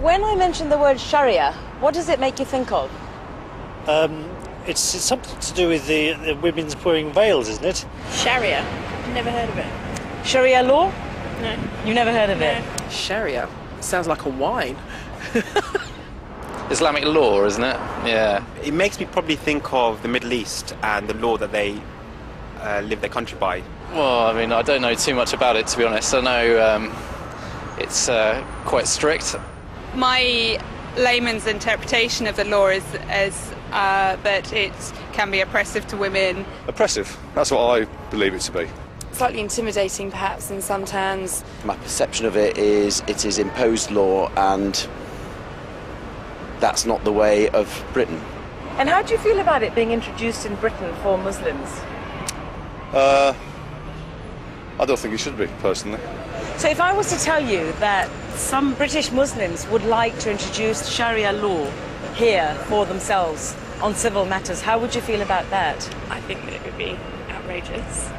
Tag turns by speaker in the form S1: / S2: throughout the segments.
S1: When I mention the word Shari'a, what does it make you think of?
S2: It's something to do with the women's wearing veils, isn't it?
S3: Shari'a? Never heard of it.
S1: Sharia law?
S3: No.
S1: You never heard of
S3: No.
S1: it?
S4: Shari'a sounds like a wine.
S5: Islamic law, isn't it? Yeah.
S6: It makes me probably think of the Middle East and the law that they live their country by.
S5: Well, I mean, I don't know too much about it, to be honest. I know it's quite strict.
S7: My layman's interpretation of the law is that it can be oppressive to women.
S8: Oppressive, that's what I believe it to be.
S9: Slightly intimidating perhaps in some terms.
S10: My perception of it is imposed law, and that's not the way of Britain.
S1: And how do you feel about it being introduced in Britain for Muslims?
S8: I don't think it should be, personally.
S1: So if I was to tell you that some British Muslims would like to introduce Sharia law here for themselves on civil matters, how would you feel about that?
S3: I think that it would be outrageous.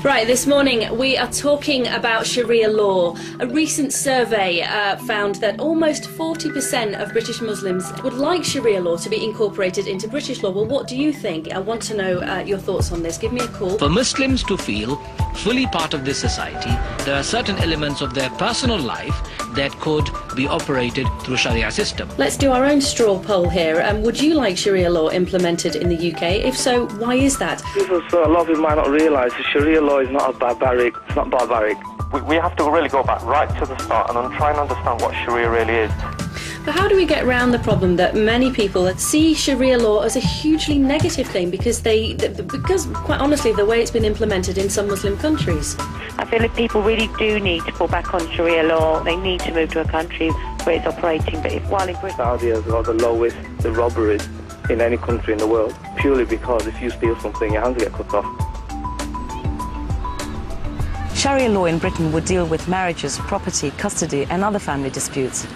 S11: Right, this morning we are talking about Sharia law. A recent survey found that almost 40% of British Muslims would like Sharia law to be incorporated into British law. Well, what do you think? I want to know your thoughts on this. Give me a call.
S12: For Muslims to feel fully part of this society, there are certain elements of their personal life that could be operated through Sharia system.
S11: Let's do our own straw poll here. Would you like Sharia law implemented in the UK? If so, why is that?
S13: A lot of people might not realise that Sharia law is not it's not barbaric.
S14: We have to really go back right to the start and try and understand what Sharia really is.
S11: But how do we get around the problem that many people see Sharia law as a hugely negative thing because quite honestly the way it's been implemented in some Muslim countries?
S15: I feel that people really do need to fall back on Sharia law. They need to move to a country where it's operating. But while in Britain,
S13: Saudi has got the lowest robberies in any country in the world, purely because if you steal something, your hands get cut off.
S1: Sharia law in Britain would deal with marriages, property, custody and other family disputes.